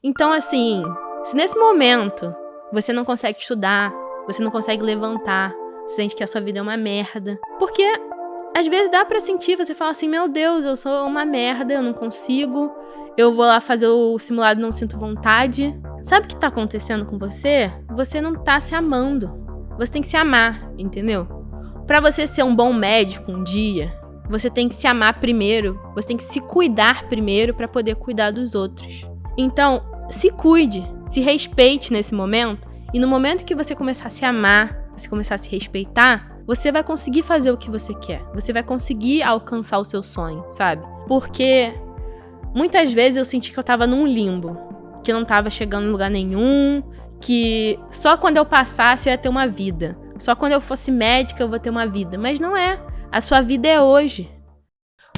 Então, assim, se nesse momento você não consegue estudar, você não consegue levantar, você sente que a sua vida é uma merda, porque às vezes dá pra sentir, você fala assim, meu Deus, eu sou uma merda, eu não consigo, eu vou lá fazer o simulado e não sinto vontade. Sabe o que tá acontecendo com você? Você não tá se amando. Você tem que se amar, entendeu? Pra você ser um bom médico um dia, você tem que se amar primeiro, você tem que se cuidar primeiro pra poder cuidar dos outros. Então, se cuide, se respeite nesse momento, e no momento que você começar a se amar, você começar a se respeitar, você vai conseguir fazer o que você quer. Você vai conseguir alcançar o seu sonho, sabe? Porque muitas vezes eu senti que eu tava num limbo, que eu não tava chegando em lugar nenhum, que só quando eu passasse eu ia ter uma vida. Só quando eu fosse médica eu vou ter uma vida. Mas não é. A sua vida é hoje.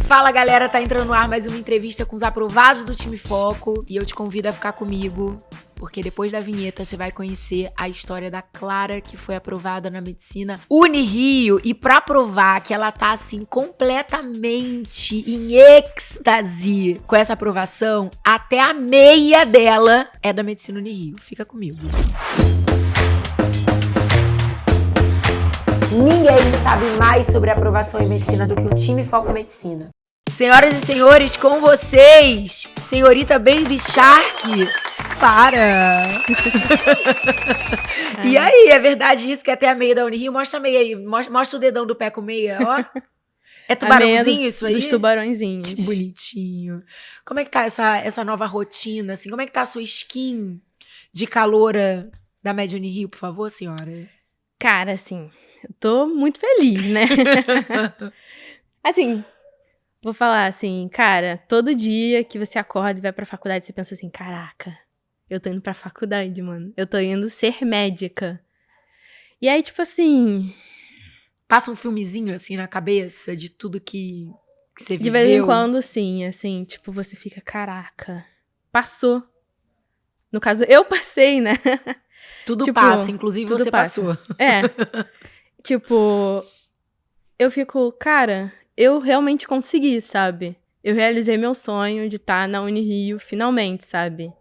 Fala, galera, tá entrando no ar mais uma entrevista com os aprovados do Time Foco e eu te convido a ficar comigo, porque depois da vinheta você vai conhecer a história da Clara, que foi aprovada na medicina Unirio, e pra provar que ela tá assim completamente em êxtase com essa aprovação, até a meia dela é da medicina Unirio. Fica comigo. Ninguém sabe mais sobre a aprovação em medicina do que o Time Foco Medicina. Senhoras e senhores, com vocês, senhorita Baby Shark. Para! E aí, é verdade isso que até a meia da Unirio? Mostra a meia aí, mostra o dedão do pé com meia, ó. É tubarãozinho isso aí? Dos tubarõezinhos. Que bonitinho. Como é que tá essa nova rotina, assim? Como é que tá a sua skin de caloura da Med Unirio, por favor, senhora? Cara, assim, eu tô muito feliz, né? Assim, vou falar assim, cara, todo dia que você acorda e vai pra faculdade, você pensa assim, caraca, eu tô indo pra faculdade, mano. Eu tô indo ser médica. E aí, tipo assim... Passa um filmezinho, assim, na cabeça de tudo que você viveu? De vez em quando, sim, assim, tipo, você fica, caraca, passou. No caso, eu passei, né? Tudo tipo, passa, inclusive tudo você passa. passou. É. Tipo, eu fico, cara, eu realmente consegui, sabe? Eu realizei meu sonho de estar na Unirio finalmente, sabe?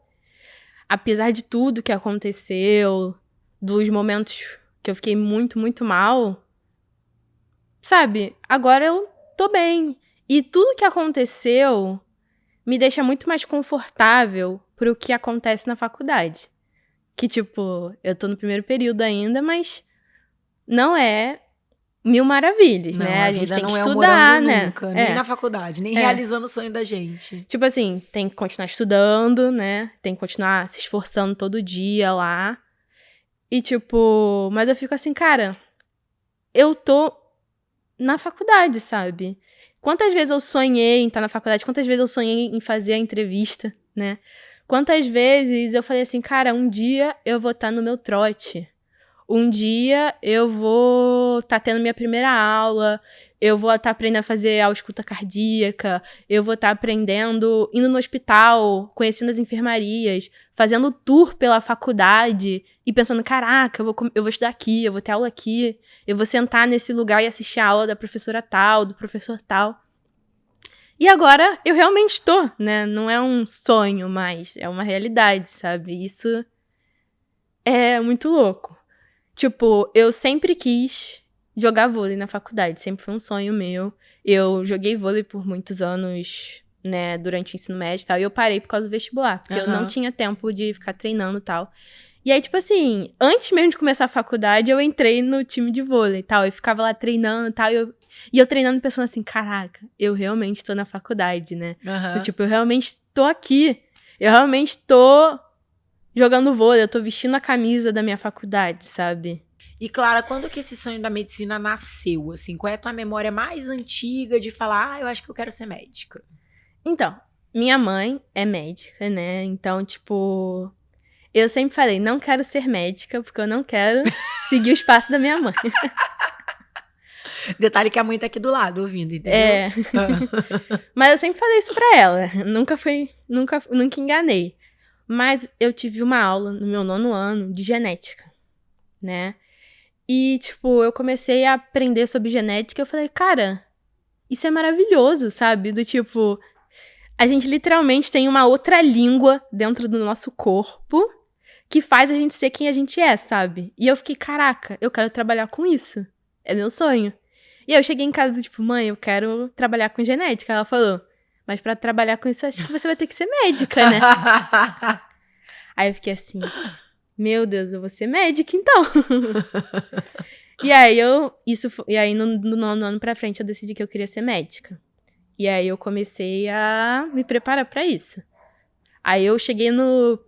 Apesar de tudo que aconteceu, dos momentos que eu fiquei muito, muito mal, sabe? Agora eu tô bem. E tudo que aconteceu me deixa muito mais confortável pro que acontece na faculdade. Que, tipo, eu tô no primeiro período ainda, mas não é 1000 maravilhas, Não, né? a A gente vida tem que não é estudar, morando né? nunca, nem na faculdade, nem realizando o sonho da gente. Tipo assim, tem que continuar estudando, né? Tem que continuar se esforçando todo dia lá. E tipo, mas eu fico assim, cara, eu tô na faculdade, sabe? Quantas vezes eu sonhei em estar na faculdade? Quantas vezes eu sonhei em fazer a entrevista, né? Quantas vezes eu falei assim, cara, um dia eu vou estar no meu trote. Um dia eu vou estar tendo minha primeira aula, eu vou estar aprendendo a fazer ausculta cardíaca, eu vou estar aprendendo, indo no hospital, conhecendo as enfermarias, fazendo tour pela faculdade e pensando, caraca, eu vou estudar aqui, eu vou ter aula aqui, eu vou sentar nesse lugar e assistir a aula da professora tal, do professor tal. E agora eu realmente tô, né? Não é um sonho mais, é uma realidade, sabe? Isso é muito louco. Tipo, eu sempre quis jogar vôlei na faculdade, sempre foi um sonho meu. Eu joguei vôlei por muitos anos, né, durante o ensino médio e tal, e eu parei por causa do vestibular, porque eu não tinha tempo de ficar treinando e tal. E aí, tipo assim, antes mesmo de começar a faculdade, eu entrei no time de vôlei e tal, e ficava lá treinando e tal, e eu treinando pensando assim, caraca, eu realmente tô na faculdade, né? Tipo, eu realmente tô aqui, eu realmente tô jogando vôlei, eu tô vestindo a camisa da minha faculdade, sabe? E, Clara, quando que esse sonho da medicina nasceu? Assim, qual é a tua memória mais antiga de falar, eu acho que eu quero ser médica? Então, minha mãe é médica, né? Então, tipo, eu sempre falei, não quero ser médica, porque eu não quero seguir os passos da minha mãe. Detalhe que a mãe tá aqui do lado, ouvindo, entendeu? É. Mas eu sempre falei isso pra ela. Nunca enganei. Mas eu tive uma aula no meu 9º ano de genética, né? E, tipo, eu comecei a aprender sobre genética e eu falei, cara, isso é maravilhoso, sabe? Do tipo, A gente literalmente tem uma outra língua dentro do nosso corpo que faz a gente ser quem a gente é, sabe? E eu fiquei, caraca, eu quero trabalhar com isso. É meu sonho. E aí eu cheguei em casa, tipo, mãe, eu quero trabalhar com genética. Ela falou, mas pra trabalhar com isso, acho que você vai ter que ser médica, né? Aí eu fiquei assim, meu Deus, eu vou ser médica, então. E aí no 9º ano pra frente eu decidi que eu queria ser médica. E aí eu comecei a me preparar pra isso. Aí eu cheguei no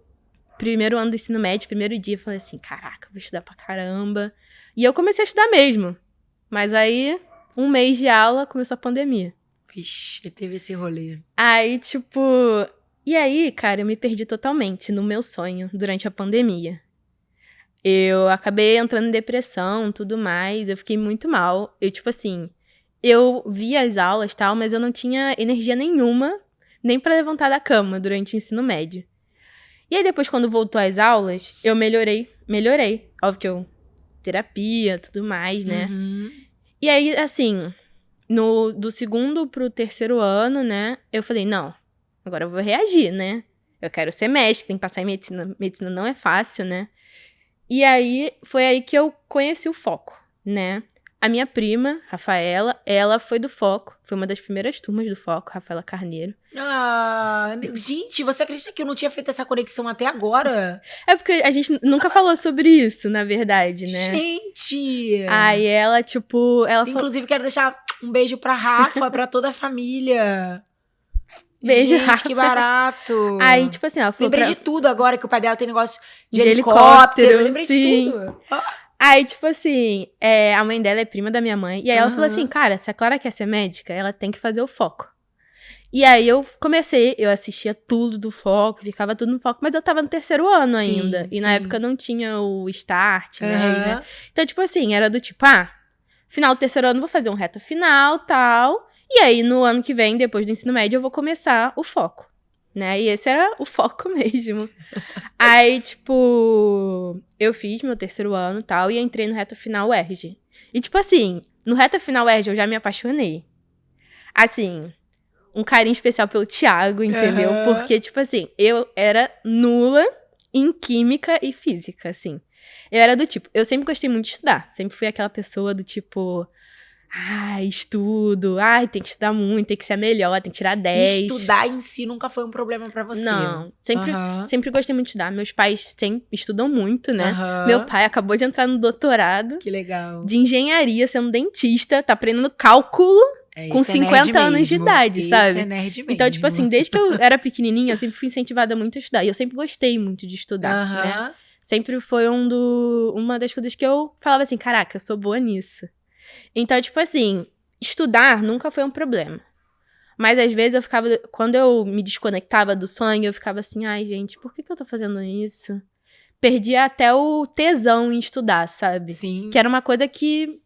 primeiro ano do ensino médio, primeiro dia, falei assim, caraca, vou estudar pra caramba. E eu comecei a estudar mesmo. Mas aí, 1 mês de aula, começou a pandemia. Vixe, teve esse rolê. Aí, tipo... E aí, cara, eu me perdi totalmente no meu sonho durante a pandemia. Eu acabei entrando em depressão, tudo mais, eu fiquei muito mal. Eu, tipo assim, eu via as aulas e tal, mas eu não tinha energia nenhuma, nem pra levantar da cama durante o ensino médio. E aí depois, quando voltou às aulas, eu melhorei. Óbvio que eu... terapia, tudo mais, né? Uhum. E aí, assim, do 2º pro 3º ano, né? Eu falei, não, agora eu vou reagir, né? Eu quero ser médica, tem que passar em medicina. Medicina não é fácil, né? E aí, foi aí que eu conheci o foco, né? A minha prima, Rafaela, ela foi do foco. Foi uma das primeiras turmas do foco, Rafaela Carneiro. Ah, gente, você acredita que eu não tinha feito essa conexão até agora? É porque a gente nunca falou sobre isso, na verdade, né? Gente! Aí ela, tipo... ela falou... Inclusive, quero deixar um beijo pra Rafa, pra toda a família. Beijo, Gente, Rafa. que barato. Aí, tipo assim, ela falou Lembrei pra... de tudo agora, que o pai dela tem negócio de De helicóptero. helicóptero, Lembrei sim. de tudo. Aí, tipo assim, a mãe dela é prima da minha mãe. E aí ela falou assim, cara, se a Clara quer ser médica, ela tem que fazer o foco. E aí eu assistia tudo do foco, ficava tudo no foco, mas eu tava no 3º ano ainda. E na época não tinha o start, né? Então, tipo assim, era do tipo, final do 3º ano vou fazer um reta final, tal. E aí, no ano que vem, depois do ensino médio, eu vou começar o foco, né? E esse era o foco mesmo. Aí, tipo, eu fiz meu 3º ano e tal, e entrei no reta final UERJ. E, tipo assim, no reta final UERJ eu já me apaixonei. Assim, um carinho especial pelo Thiago, entendeu? Porque, tipo assim, eu era nula em química e física, assim. Eu era do tipo, eu sempre gostei muito de estudar. Sempre fui aquela pessoa do tipo... estudo. Tem que estudar muito, tem que ser a melhor, tem que tirar 10. Estudar em si nunca foi um problema pra você? Não, sempre gostei muito de estudar. Meus pais sempre estudam muito, né? Aham. Meu pai acabou de entrar no doutorado Que legal. de engenharia, sendo dentista, tá aprendendo cálculo com Isso é 50 nerd anos de mesmo. idade, Isso sabe? é nerd mesmo. Então, tipo assim, desde que eu era pequenininha, eu sempre fui incentivada muito a estudar. E eu sempre gostei muito de estudar, né? Sempre foi uma das coisas que eu falava assim, caraca, eu sou boa nisso. Então, tipo assim, estudar nunca foi um problema. Mas às vezes eu ficava... Quando eu me desconectava do sonho, eu ficava assim, gente, por que eu tô fazendo isso? Perdia até o tesão em estudar, sabe? Sim. Que era uma coisa que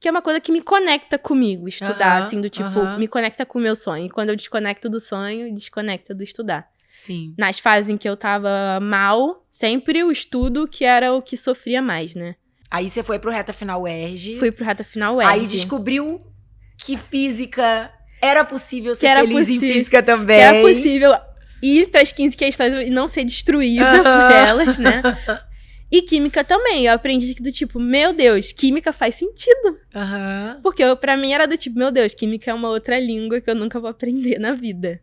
é uma coisa que me conecta comigo, estudar, assim, do tipo, me conecta com o meu sonho. E quando eu desconecto do sonho, desconecta do estudar. Sim. Nas fases em que eu tava mal, sempre o estudo que era o que sofria mais, né? Aí você foi pro reta final UERJ. Fui pro reta final UERJ. Aí descobriu que física era possível ser era feliz possível, em física também. Que era possível ir pras 15 questões e não ser destruída por elas, né? E química também. Eu aprendi do tipo, meu Deus, química faz sentido. Porque pra mim era do tipo, meu Deus, química é uma outra língua que eu nunca vou aprender na vida.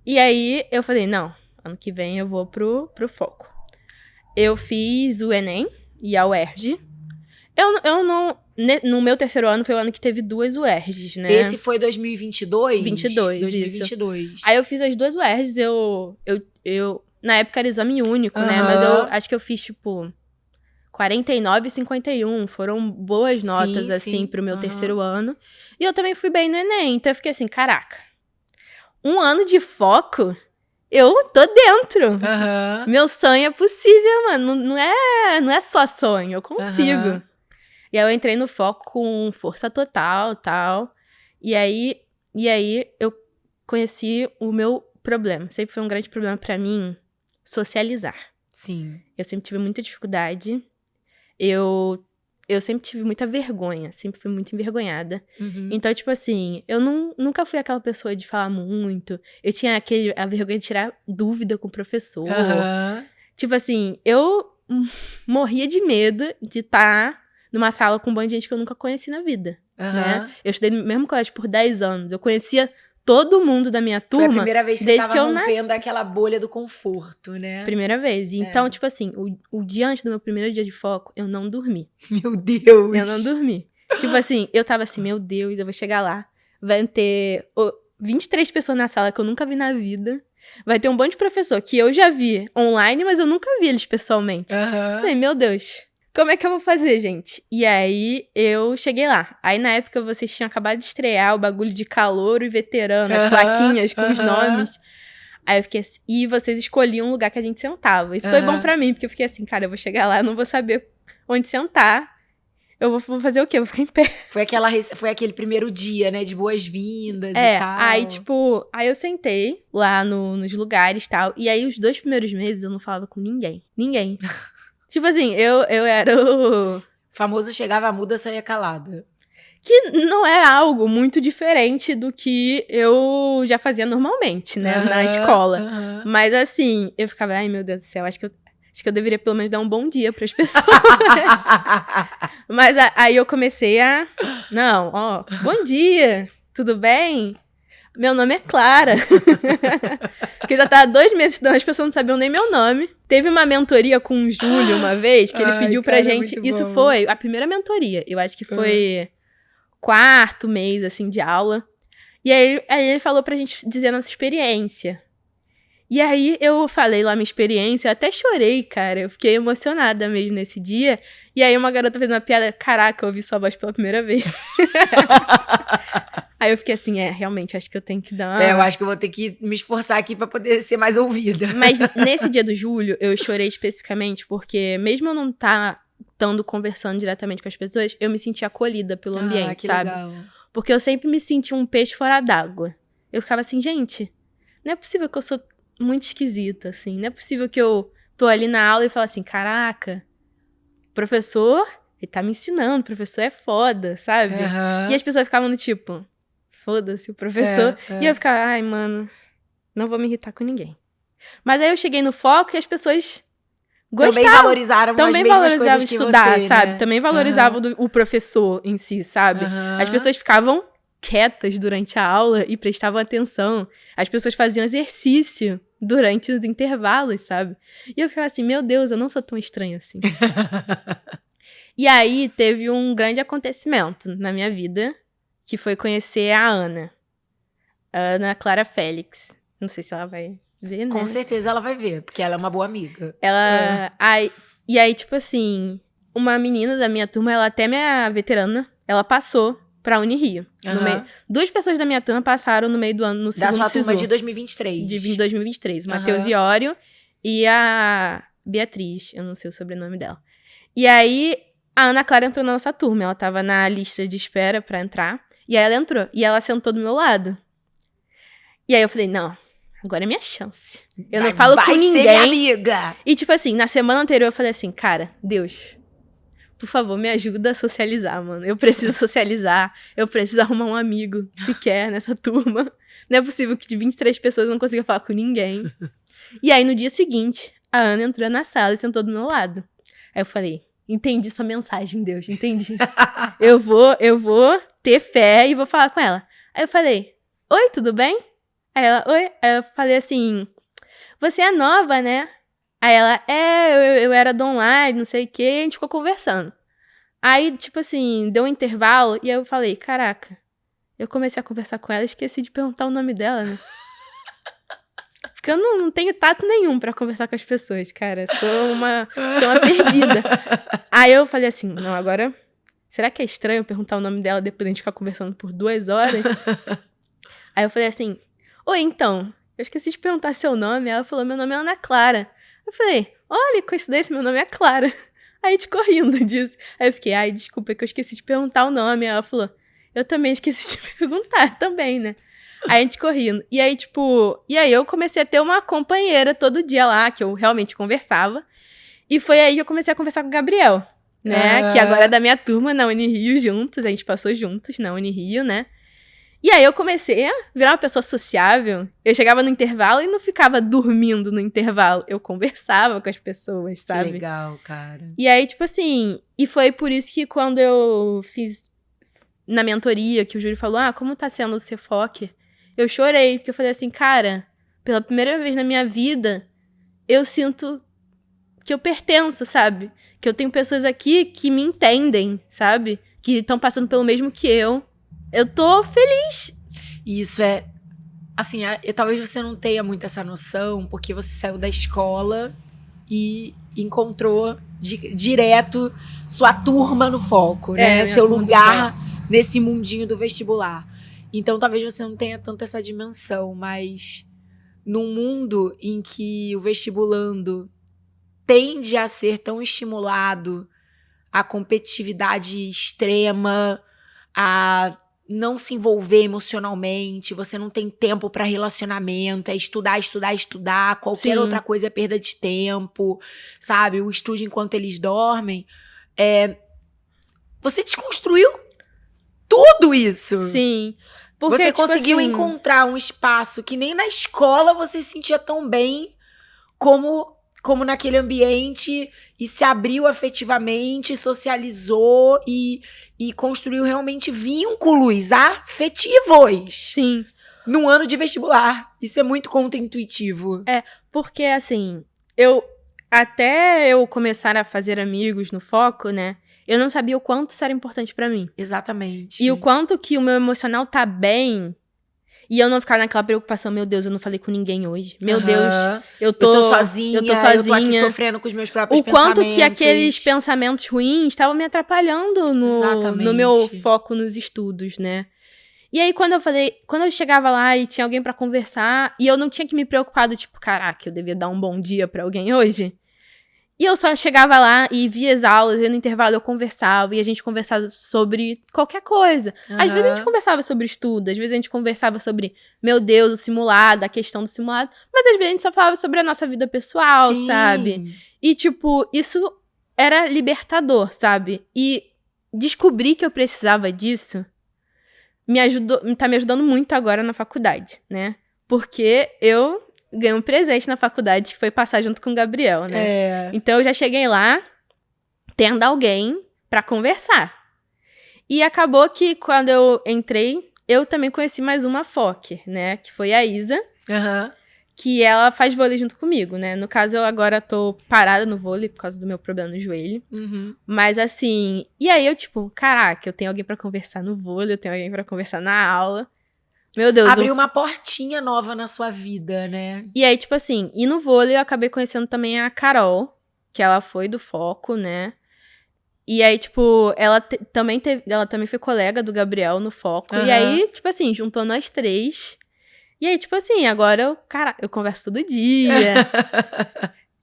E aí eu falei, não, ano que vem eu vou pro foco. Eu fiz o Enem e a UERJ. Eu não... No meu 3º ano foi o ano que teve 2 UERJs, né? Esse foi 2022? 2022. Aí eu fiz as 2 UERJs, eu na época era exame único, né? Mas eu acho que eu fiz, tipo, 49 e 51. Foram boas notas, assim, pro meu 3º ano. E eu também fui bem no Enem. Então eu fiquei assim, caraca, 1 ano de foco, eu tô dentro. Meu sonho é possível, mano. Não é só sonho, eu consigo. E aí eu entrei no foco com força total, tal. E aí eu conheci o meu problema. Sempre foi um grande problema pra mim socializar. Sim. Eu sempre tive muita dificuldade. Eu eu sempre tive muita vergonha, sempre fui muito envergonhada. Uhum. Então, tipo assim, eu nunca fui aquela pessoa de falar muito. Eu tinha a vergonha de tirar dúvida com o professor. Aham. Tipo assim, eu morria de medo de estar numa sala com um monte de gente que eu nunca conheci na vida, Aham. né? Eu estudei no mesmo colégio por 10 anos. Eu conhecia todo mundo da minha Foi a turma primeira vez que você desde tava que eu rompendo aquela bolha do conforto, né? primeira vez. Então, tipo assim, o dia antes do meu primeiro dia de foco, eu não dormi. Meu Deus! Eu não dormi. Tipo assim, eu tava assim, meu Deus, eu vou chegar lá. Vai ter 23 pessoas na sala que eu nunca vi na vida. Vai ter um monte de professor que eu já vi online, mas eu nunca vi eles pessoalmente. Aham. Falei, meu Deus, como é que eu vou fazer, gente? E aí, eu cheguei lá. Aí, na época, vocês tinham acabado de estrear o bagulho de calouro e veterano, as Aham, plaquinhas com os aham. nomes. Aí eu fiquei assim, e vocês escolhiam o lugar que a gente sentava. Isso foi bom Aham. pra mim, porque eu fiquei assim, cara, eu vou chegar lá, eu não vou saber onde sentar. Eu vou fazer o quê? Eu vou ficar em pé. Foi aquele primeiro dia, né? De boas-vindas e tal. Aí, tipo, aí eu sentei lá nos lugares e tal. E aí, os 2 primeiros meses, eu não falava com ninguém. Ninguém. Tipo assim, eu era o... Famoso chegava muda, saía calada. Que não é algo muito diferente do que eu já fazia normalmente, né? Na Aham, escola. aham. Mas assim, eu ficava, ai meu Deus do céu, acho que eu deveria pelo menos dar um bom dia pras pessoas. Mas aí eu comecei a... Não, ó, bom dia, tudo bem? Meu nome é Clara. Porque eu já tava 2 meses estudando, as pessoas não sabiam nem meu nome. Teve uma mentoria com o Júlio uma vez, que ele Ai, pediu pra cara, gente... muito Isso bom. foi a primeira mentoria. Eu acho que foi 4º mês, assim, de aula. E aí ele falou pra gente dizer nossa experiência. E aí eu falei lá minha experiência, eu até chorei, cara. Eu fiquei emocionada mesmo nesse dia. E aí uma garota fez uma piada, caraca, eu ouvi sua voz pela primeira vez. Aí eu fiquei assim, realmente, acho que eu tenho que dar uma... Eu acho que eu vou ter que me esforçar aqui pra poder ser mais ouvida. Mas nesse dia do Júlio, eu chorei especificamente porque mesmo eu não estando conversando diretamente com as pessoas, eu me senti acolhida pelo ambiente, que sabe? legal. Porque eu sempre me senti um peixe fora d'água. Eu ficava assim, gente, não é possível que eu sou muito esquisita, assim. Não é possível que eu tô ali na aula e falo assim, caraca, professor, ele tá me ensinando, o professor é foda, sabe? Aham. E as pessoas ficavam no tipo, foda-se o professor. É. E eu ficava, ai, mano, não vou me irritar com ninguém. Mas aí eu cheguei no foco e as pessoas gostavam. Também valorizaram as Também mesmas valorizavam coisas que estudar, você, sabe? né? Também valorizavam o professor em si, sabe? Aham. As pessoas ficavam quietas durante a aula e prestavam atenção. As pessoas faziam exercício durante os intervalos, sabe? E eu ficava assim, meu Deus, eu não sou tão estranha assim. E aí teve um grande acontecimento na minha vida, que foi conhecer a Ana Clara Félix. Não sei se ela vai ver, né? Com certeza ela vai ver, porque ela é uma boa amiga. E aí, tipo assim, uma menina da minha turma, ela até minha veterana, ela passou pra Unirio. Aham. 2 pessoas da minha turma passaram no meio do ano, no Da segundo sua turma SISU. de 2023. De 2023. O Aham. Matheus Iório e a Beatriz, eu não sei o sobrenome dela. E aí, a Ana Clara entrou na nossa turma. Ela tava na lista de espera pra entrar. E aí ela entrou. E ela sentou do meu lado. E aí eu falei, não, agora é minha chance. Eu não falo com ninguém. Vai ser minha amiga. E tipo assim, na semana anterior eu falei assim, cara, Deus, por favor, me ajuda a socializar, mano. Eu preciso socializar. Eu preciso arrumar um amigo sequer nessa turma. Não é possível que de 23 pessoas eu não consiga falar com ninguém. E aí, no dia seguinte, a Ana entrou na sala e sentou do meu lado. Aí eu falei, entendi sua mensagem, Deus, entendi. Eu vou ter fé e vou falar com ela. Aí eu falei, oi, tudo bem? Aí ela, oi. Aí eu falei assim, você é nova, né? Aí ela, eu era do online, não sei o quê, a gente ficou conversando. Aí, tipo assim, deu um intervalo e aí eu falei, caraca, eu comecei a conversar com ela e esqueci de perguntar o nome dela, né? Porque eu não tenho tato nenhum pra conversar com as pessoas, cara. Sou uma perdida. Aí eu falei assim, não, agora, será que é estranho perguntar o nome dela depois de a gente ficar conversando por 2 horas? Aí eu falei assim, oi, então, eu esqueci de perguntar seu nome. Ela falou, meu nome é Ana Clara. Eu falei, olha, coincidência, meu nome é Clara. Aí a gente ficou rindo disso. Aí eu fiquei, ai, desculpa, é que eu esqueci de perguntar o nome. Aí ela falou, eu também esqueci de perguntar, também, né? Aí a gente ficou rindo. E aí, tipo, eu comecei a ter uma companheira todo dia lá, que eu realmente conversava. E foi aí que eu comecei a conversar com o Gabriel, né? Que agora é da minha turma na Unirio juntos. A gente passou juntos na Unirio, né? E aí eu comecei a virar uma pessoa sociável. Eu chegava no intervalo e não ficava dormindo no intervalo. Eu conversava com as pessoas, sabe? Que legal, cara. E aí, tipo assim... E foi por isso que quando eu fiz na mentoria, que o Júlio falou, como tá sendo o CFOC? Eu chorei, porque eu falei assim, cara, pela primeira vez na minha vida, eu sinto que eu pertenço, sabe? Que eu tenho pessoas aqui que me entendem, sabe? Que estão passando pelo mesmo que eu. Eu tô feliz. E isso é... Assim, talvez você não tenha muito essa noção, porque você saiu da escola e encontrou direto sua turma no foco, né? Seu lugar nesse mundinho do vestibular. Então, talvez você não tenha tanto essa dimensão, mas num mundo em que o vestibulando tende a ser tão estimulado à competitividade extrema, a não se envolver emocionalmente, você não tem tempo para relacionamento, é estudar, estudar, estudar, qualquer outra coisa é perda de tempo, sabe? O estudo enquanto eles dormem. Você desconstruiu tudo isso. Sim. Porque, você tipo conseguiu assim, encontrar um espaço que nem na escola você se sentia tão bem como naquele ambiente, e se abriu afetivamente, socializou e construiu realmente vínculos afetivos. Sim. Num ano de vestibular. Isso é muito contraintuitivo. Porque assim, até eu começar a fazer amigos no foco, né? Eu não sabia o quanto isso era importante pra mim. Exatamente. E o quanto que o meu emocional tá bem. E eu não ficar naquela preocupação, meu Deus, eu não falei com ninguém hoje. Meu Deus, eu tô sozinha. Eu tô aqui sofrendo com os meus próprios pensamentos. O quanto que aqueles pensamentos ruins estavam me atrapalhando no meu foco nos estudos, né? E aí, quando eu chegava lá e tinha alguém pra conversar, e eu não tinha que me preocupar do tipo, caraca, eu devia dar um bom dia pra alguém hoje. E eu só chegava lá e via as aulas, e no intervalo eu conversava, e a gente conversava sobre qualquer coisa. Às vezes a gente conversava sobre estudo, às vezes a gente conversava sobre, meu Deus, o simulado, a questão do simulado, mas às vezes a gente só falava sobre a nossa vida pessoal, sabe? E, tipo, isso era libertador, sabe? E descobrir que eu precisava disso tá me ajudando muito agora na faculdade, né? Porque eu ganhei um presente na faculdade, que foi passar junto com o Gabriel, né? Então eu já cheguei lá tendo alguém pra conversar. E acabou que quando eu entrei, eu também conheci mais uma FOC, né? Que foi a Isa. Que ela faz vôlei junto comigo, né? No caso, eu agora tô parada no vôlei por causa do meu problema no joelho. Mas assim... E aí eu, tipo, caraca, eu tenho alguém pra conversar no vôlei, eu tenho alguém pra conversar na aula. Meu Deus. Abriu uma portinha nova na sua vida, né? E aí, tipo assim, e no vôlei eu acabei conhecendo também a Carol, que ela foi do foco, né? E aí, tipo, ela também foi colega do Gabriel no foco. E aí, tipo assim, juntou nós três. E aí, tipo assim, agora eu converso todo dia.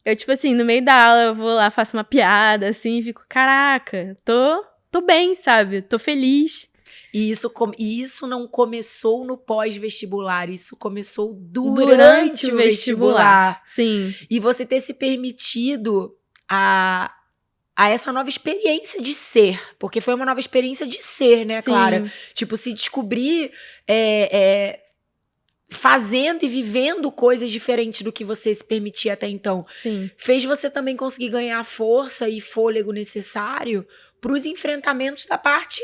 Eu, tipo assim, no meio da aula eu vou lá, faço uma piada, assim, fico, caraca, tô bem, sabe? Tô feliz. E isso não começou no pós-vestibular, isso começou durante o vestibular. Sim. E você ter se permitido a essa nova experiência de ser. Porque foi uma nova experiência de ser, né, Clara? Tipo, se descobrir fazendo e vivendo coisas diferentes do que você se permitia até então. Sim. Fez você também conseguir ganhar força e fôlego necessário para os enfrentamentos da parte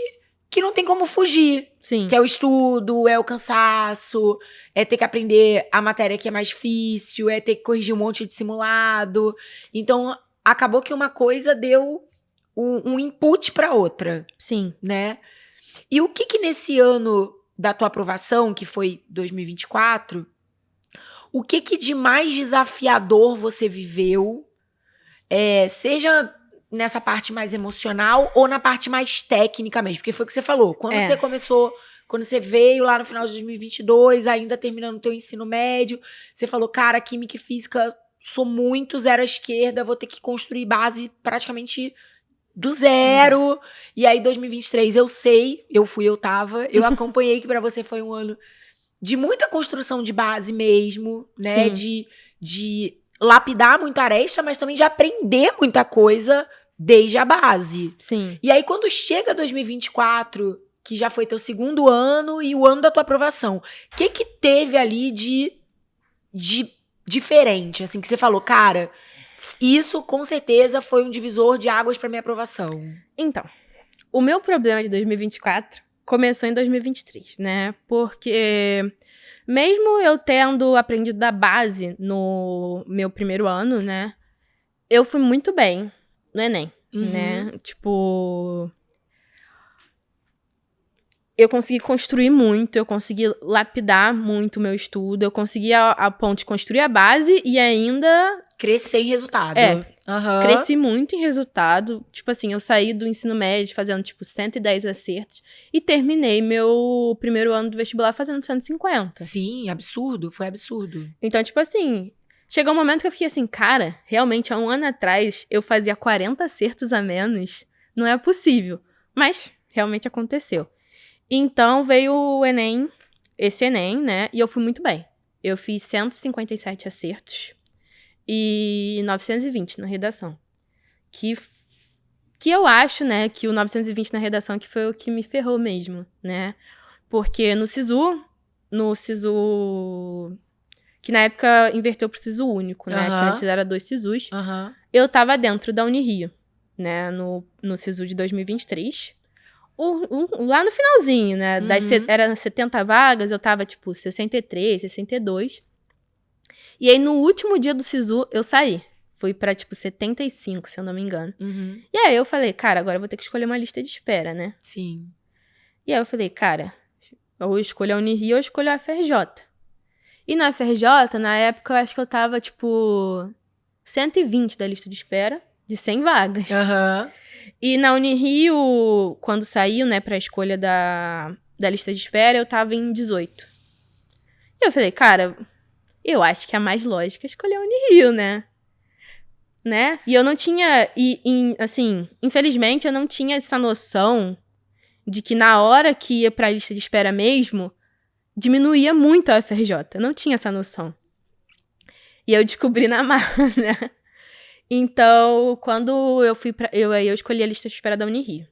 que não tem como fugir. Sim. Que é o estudo, é o cansaço, é ter que aprender a matéria que é mais difícil, é ter que corrigir um monte de simulado. Então, acabou que uma coisa deu um input para outra. Sim. Né? E o que nesse ano da tua aprovação, que foi 2024, o que de mais desafiador você viveu, seja nessa parte mais emocional ou na parte mais técnica mesmo? Porque foi o que você falou. Quando você começou, quando você veio lá no final de 2022, ainda terminando o teu ensino médio, você falou, cara, química e física, sou muito zero à esquerda, vou ter que construir base praticamente do zero. E aí, 2023, eu tava, eu acompanhei que pra você foi um ano de muita construção de base mesmo, né? De lapidar muita aresta, mas também de aprender muita coisa desde a base. Sim. E aí, quando chega 2024, que já foi teu segundo ano e o ano da tua aprovação, o que teve ali de diferente, assim, que você falou, cara, isso com certeza foi um divisor de águas pra minha aprovação? Então, o meu problema de 2024 começou em 2023, né? Porque mesmo eu tendo aprendido da base no meu primeiro ano, né? Eu fui muito bem no Enem, né? Tipo, eu consegui construir muito, eu consegui lapidar muito o meu estudo, eu consegui a ponto de construir a base e ainda Crescer em resultado. cresci muito em resultado. Tipo assim, eu saí do ensino médio fazendo, tipo, 110 acertos e terminei meu primeiro ano do vestibular fazendo 150. Sim, absurdo, foi absurdo. Então, tipo assim, chegou um momento que eu fiquei assim, cara, realmente, há um ano atrás, eu fazia 40 acertos a menos. Não é possível. Mas, realmente aconteceu. Então, veio o Enem, esse Enem, né? E eu fui muito bem. Eu fiz 157 acertos e 920 na redação. Que eu acho, né, que o 920 na redação que foi o que me ferrou mesmo, né? Porque no SISU, que na época inverteu pro SISU único, né? Que antes era 2 SISUs. Eu tava dentro da Unirio, né? No SISU de 2023. Lá no finalzinho, né? Eram 70 vagas, eu tava, tipo, 63, 62. E aí, no último dia do SISU, eu saí. Fui pra, tipo, 75, se eu não me engano. E aí, eu falei, cara, agora eu vou ter que escolher uma lista de espera, né? Sim. E aí, eu falei, cara, ou eu escolho a Unirio ou eu escolho a FRJ. E na FRJ, na época, eu acho que eu tava, tipo, 120 da lista de espera, de 100 vagas. E na Unirio, quando saiu, né, pra escolha da lista de espera, eu tava em 18. E eu falei, cara, eu acho que a mais lógica é escolher a Unirio, né? E eu não tinha, assim, infelizmente, eu não tinha essa noção de que na hora que ia pra lista de espera mesmo, diminuía muito a FRJ. Eu não tinha essa noção. E eu descobri na marra, né? Então, quando eu fui eu escolhi a lista de espera da Unirio.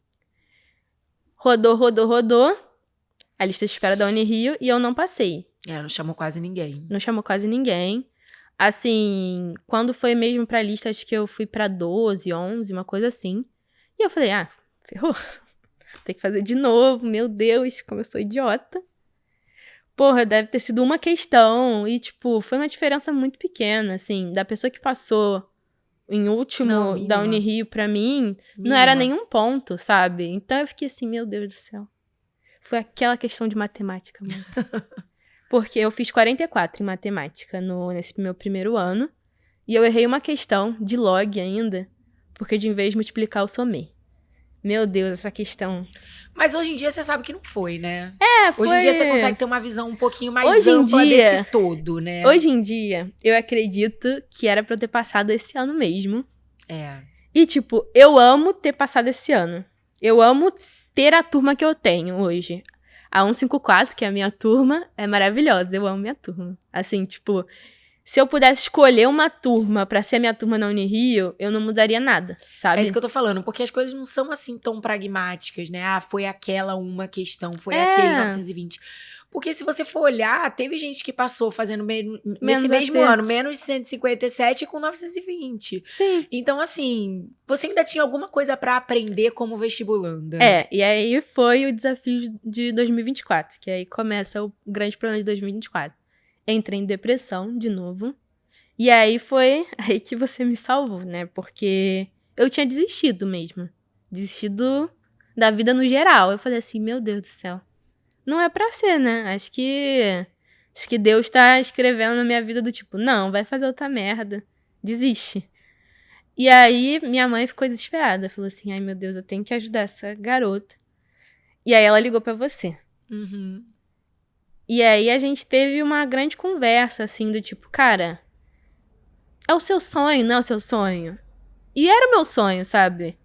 Rodou a lista de espera da Unirio e eu não passei. Não chamou quase ninguém. Não chamou quase ninguém. Assim, quando foi mesmo pra lista, acho que eu fui pra 12, 11, uma coisa assim. E eu falei, ferrou. Tem que fazer de novo, meu Deus, como eu sou idiota. Porra, deve ter sido uma questão. E, tipo, foi uma diferença muito pequena, assim, da pessoa que passou em último da Unirio pra mim, não era nenhum ponto, sabe? Então eu fiquei assim, meu Deus do céu. Foi aquela questão de matemática, mano. Porque eu fiz 44 em matemática nesse meu primeiro ano. E eu errei uma questão de log ainda, porque de vez de multiplicar eu somei. Meu Deus, essa questão. Mas hoje em dia você sabe que não foi, né? Foi... Hoje em dia você consegue ter uma visão um pouquinho mais ampla desse todo, né? Hoje em dia, eu acredito que era pra eu ter passado esse ano mesmo. E, tipo, eu amo ter passado esse ano. Eu amo ter a turma que eu tenho hoje. A 154, que é a minha turma, é maravilhosa. Eu amo minha turma. Assim, tipo, se eu pudesse escolher uma turma pra ser minha turma na Unirio, eu não mudaria nada, sabe? É isso que eu tô falando, porque as coisas não são assim tão pragmáticas, né? Foi aquela uma questão, foi aquele 920. Porque se você for olhar, teve gente que passou fazendo nesse mesmo ano, menos de 157 com 920. Sim. Então, assim, você ainda tinha alguma coisa pra aprender como vestibulanda. E aí foi o desafio de 2024, que aí começa o grande problema de 2024. Entrei em depressão de novo. E aí foi aí que você me salvou, né? Porque eu tinha desistido mesmo. Desistido da vida no geral. Eu falei assim, meu Deus do céu. Não é pra ser, né? Acho que Deus tá escrevendo na minha vida do tipo, não, vai fazer outra merda. Desiste. E aí minha mãe ficou desesperada. Falou assim, ai meu Deus, eu tenho que ajudar essa garota. E aí ela ligou pra você. E aí a gente teve uma grande conversa, assim, do tipo, cara, é o seu sonho, não é o seu sonho? E era o meu sonho, sabe?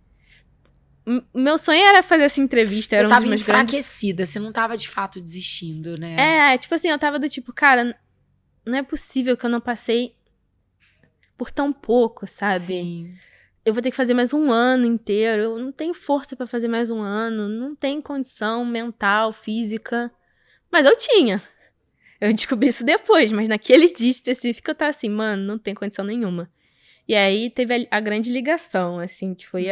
Meu sonho era fazer essa entrevista. Você tava enfraquecida, você não tava de fato desistindo, né? Tipo assim, eu tava do tipo, cara, não é possível que eu não passei por tão pouco, sabe? Sim. eu vou ter que fazer mais um ano inteiro, eu não tenho força pra fazer mais um ano, não tenho condição mental, física. Mas eu tinha. Eu descobri isso depois, mas naquele dia específico eu tava assim, mano, não tem condição nenhuma. E aí teve a grande ligação, assim, que foi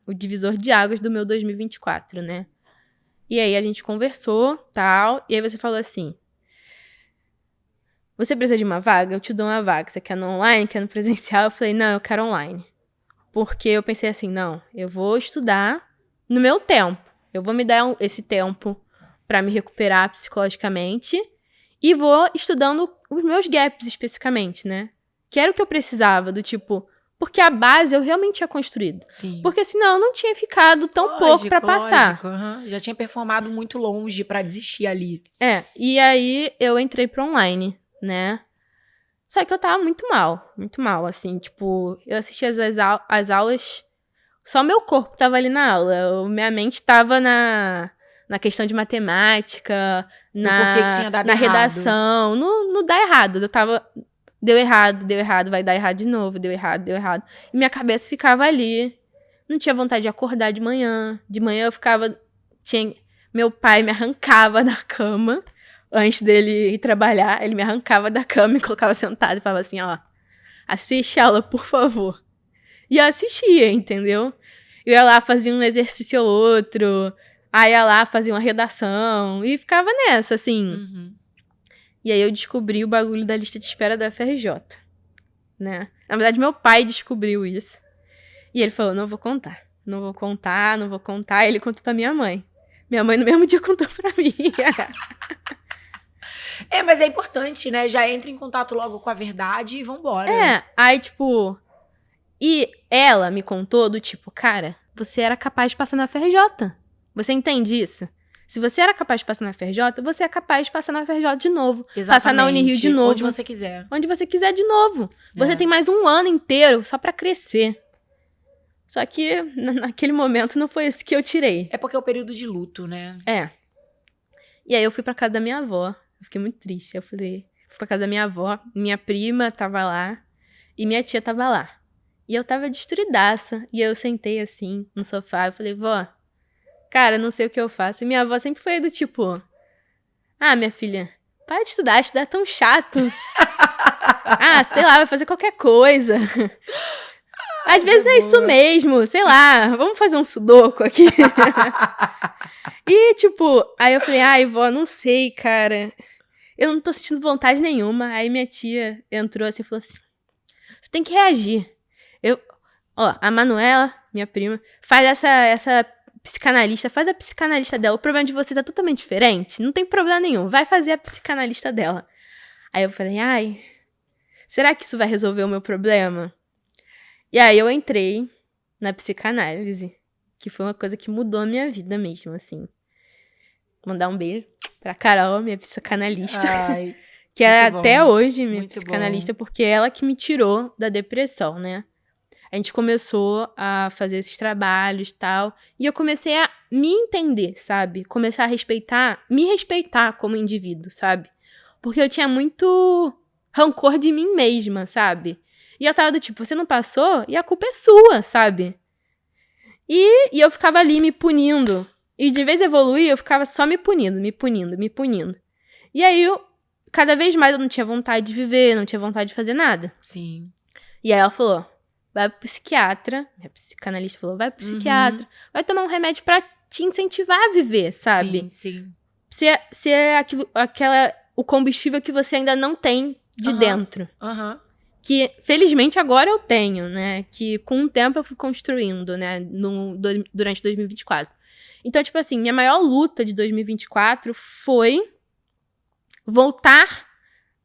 o divisor de águas do meu 2024, né? E aí a gente conversou, tal, e aí você falou assim, você precisa de uma vaga? Eu te dou uma vaga. Você quer no online, quer no presencial? Eu falei, não, eu quero online. Porque eu pensei assim, não, eu vou estudar no meu tempo. Eu vou me dar esse tempo pra me recuperar psicologicamente e vou estudando os meus gaps especificamente, né? Que era o que eu precisava, do tipo... Porque a base eu realmente tinha construído. Sim. Porque senão eu não tinha ficado tão pouco pra passar. Uhum. Já tinha performado muito longe pra desistir ali. E aí eu entrei pro online, né? Só que eu tava muito mal, assim, tipo, eu assistia as aulas, só meu corpo tava ali na aula, minha mente tava na questão de matemática, porquê que tinha dado na errado. Redação, no dar errado, eu tava, deu errado, vai dar errado de novo, deu errado, e minha cabeça ficava ali, não tinha vontade de acordar de manhã eu ficava, meu pai me arrancava da cama, antes dele ir trabalhar, ele me arrancava da cama e colocava sentado e falava assim, ó, assiste a aula, por favor. E eu assistia, entendeu? Eu ia lá, fazia um exercício ou outro, aí ia lá, fazia uma redação, e ficava nessa, assim. Uhum. E aí eu descobri o bagulho da lista de espera da FRJ, né? Na verdade, meu pai descobriu isso. E ele falou, não vou contar. Ele contou pra minha mãe. Minha mãe no mesmo dia contou pra mim. Mas é importante, né? Já entra em contato logo com a verdade e vambora. Aí, tipo... E ela me contou do tipo, cara, você era capaz de passar na FRJ. Você entende isso? Se você era capaz de passar na FRJ, você é capaz de passar na FRJ de novo. Exatamente. Passar na Unirio de novo. Onde você quiser. Onde você quiser de novo. Você tem mais um ano inteiro só pra crescer. Só que naquele momento não foi isso que eu tirei. É porque é o período de luto, né? E aí eu fui pra casa da minha avó. Eu fiquei muito triste. Eu fui pra casa da minha avó. Minha prima tava lá. E minha tia tava lá. E eu tava destruidaça. E eu sentei assim no sofá. Eu falei, vó, cara, não sei o que eu faço. E minha avó sempre foi do tipo, minha filha, para de estudar é tão chato. Sei lá, vai fazer qualquer coisa. Às vezes não é isso mesmo, sei lá, vamos fazer um sudoku aqui. E, tipo, aí eu falei, vó, não sei, cara. Eu não tô sentindo vontade nenhuma. Aí minha tia entrou assim e falou assim, você tem que reagir. A Manuela, minha prima, faz essa psicanalista, faz a psicanalista dela. O problema de você tá totalmente diferente, não tem problema nenhum, vai fazer a psicanalista dela. Aí eu falei, será que isso vai resolver o meu problema? E aí eu entrei na psicanálise, que foi uma coisa que mudou a minha vida mesmo, assim. Mandar um beijo pra Carol, minha psicanalista, que é até hoje minha psicanalista, porque é ela que me tirou da depressão, né? A gente começou a fazer esses trabalhos e tal, e eu comecei a me entender, sabe? Começar a me respeitar como indivíduo, sabe? Porque eu tinha muito rancor de mim mesma, sabe? E eu tava do tipo, você não passou e a culpa é sua, sabe? E eu ficava ali me punindo. E de vez evoluir, eu ficava só me punindo. E aí, cada vez mais eu não tinha vontade de viver, não tinha vontade de fazer nada. Sim. E aí ela falou, vai pro psiquiatra. Minha psicanalista falou, vai pro psiquiatra. Vai tomar um remédio pra te incentivar a viver, sabe? Sim. Se é o combustível que você ainda não tem de dentro. Que, felizmente, agora eu tenho, né? Que com o tempo eu fui construindo, né? Durante 2024. Então, tipo assim, minha maior luta de 2024 foi voltar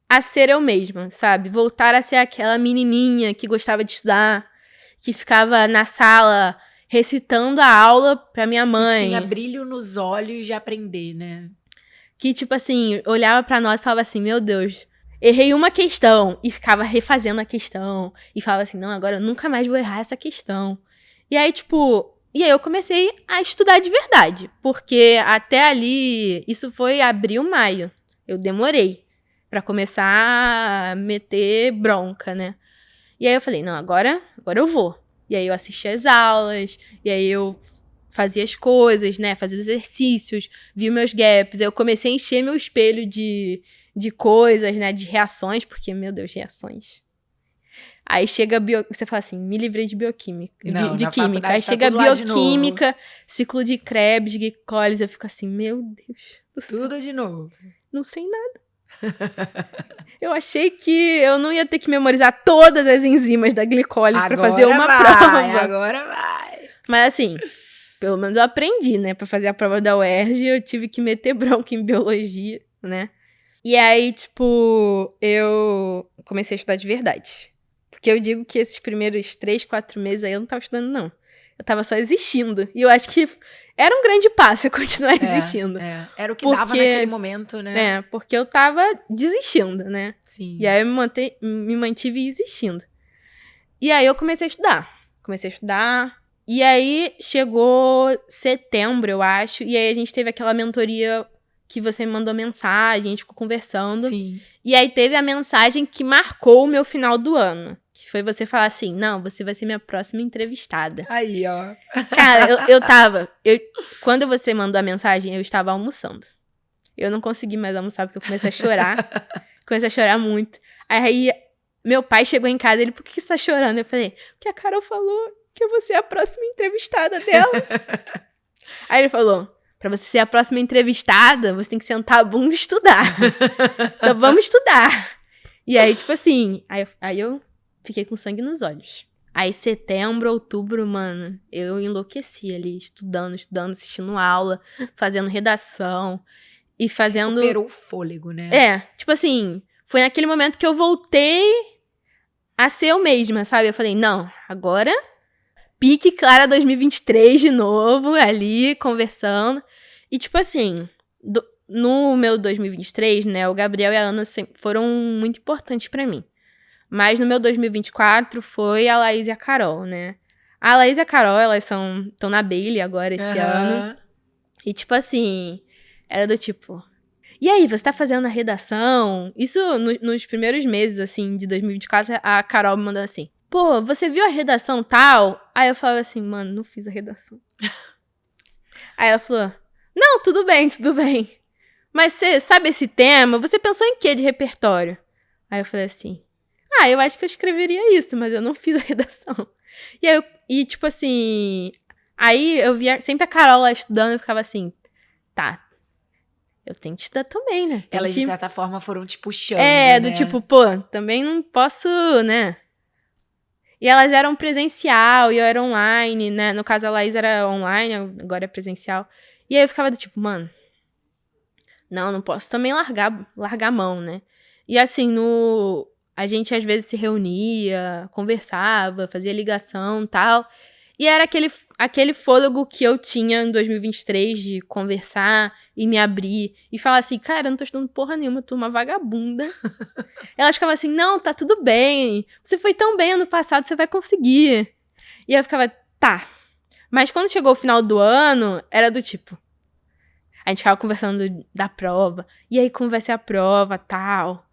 a ser eu mesma, sabe? Voltar a ser aquela menininha que gostava de estudar, que ficava na sala recitando a aula pra minha mãe. Que tinha brilho nos olhos de aprender, né? Que, tipo assim, olhava pra nós e falava assim, meu Deus, errei uma questão. E ficava refazendo a questão. E falava assim, não, agora eu nunca mais vou errar essa questão. E aí, tipo... E aí eu comecei a estudar de verdade. Porque até ali, isso foi abril, maio. Eu demorei pra começar a meter bronca, né? E aí eu falei, não, agora eu vou. E aí eu assistia as aulas, e aí eu fazia as coisas, né? Fazia os exercícios, via meus gaps. Aí eu comecei a encher meu espelho de coisas, né? De reações, porque, meu Deus, reações. Aí chega você fala assim, me livrei de bioquímica, Não, de na química. Aí faculdade tá chega tudo lá de novo. bioquímica, ciclo de Krebs, glicólise, eu fico assim, meu Deus do céu, Tudo de novo. não sei nada. Eu achei que eu não ia ter que memorizar todas as enzimas da glicólise pra fazer uma prova. Agora vai. Mas assim, pelo menos eu aprendi, né? Pra fazer a prova da UERJ, eu tive que meter bronca em biologia, né? E aí, tipo, eu comecei a estudar de verdade. Porque eu digo que esses primeiros 3, 4 meses aí eu não tava estudando, não. Eu tava só existindo. E eu acho que era um grande passo eu continuar existindo. Era o que dava naquele momento, né? Porque eu tava desistindo, né? Sim. E aí eu me mantive existindo. E aí eu comecei a estudar. E aí chegou setembro, eu acho. E aí a gente teve aquela mentoria que você me mandou mensagem, a gente ficou conversando. Sim. E aí teve a mensagem que marcou o meu final do ano. Que foi você falar assim, não, você vai ser minha próxima entrevistada. Aí, ó. Cara, quando você mandou a mensagem, eu estava almoçando. Eu não consegui mais almoçar porque eu comecei a chorar. Comecei a chorar muito. Aí meu pai chegou em casa, ele, por que você tá chorando? Eu falei, porque a Carol falou que eu vou ser a próxima entrevistada dela. Aí ele falou, pra você ser a próxima entrevistada, você tem que sentar a bunda e estudar. Então vamos estudar. E aí, tipo assim, aí eu fiquei com sangue nos olhos. Aí setembro, outubro, mano, eu enlouqueci ali, estudando, assistindo aula, fazendo redação e fazendo... Recuperou o fôlego, né? Tipo assim, foi naquele momento que eu voltei a ser eu mesma, sabe? Eu falei, não, agora pique Clara 2023 de novo, ali, conversando. E tipo assim, no meu 2023, né, o Gabriel e a Ana foram muito importantes pra mim. Mas no meu 2024 foi a Laís e a Carol, né? A Laís e a Carol, elas estão na Bailey agora esse ano. E tipo assim, era do tipo... E aí, você tá fazendo a redação? Isso nos primeiros meses, assim, de 2024, a Carol me mandou assim, pô, você viu a redação tal? Aí eu falava assim, mano, não fiz a redação. Aí ela falou, não, tudo bem. Mas você sabe esse tema? Você pensou em quê de repertório? Aí eu falei assim, eu acho que eu escreveria isso, mas eu não fiz a redação. E tipo assim, aí eu via sempre a Carol lá estudando e ficava assim, tá, eu tenho que estudar também, né? Elas, de certa forma, foram te puxando, do né? tipo, pô, também não posso, né? E elas eram presencial e eu era online, né? No caso, a Laís era online, agora é presencial. E aí eu ficava do tipo, mano, não posso também largar a mão, né? E assim, a gente às vezes se reunia, conversava, fazia ligação e tal. E era aquele fôlego que eu tinha em 2023 de conversar e me abrir e falar assim, cara, eu não tô estudando porra nenhuma, eu tô uma vagabunda. Elas ficavam assim, não, tá tudo bem, você foi tão bem ano passado, você vai conseguir. E eu ficava, tá. Mas quando chegou o final do ano, era do tipo, a gente ficava conversando da prova, e aí como vai ser a prova, tal.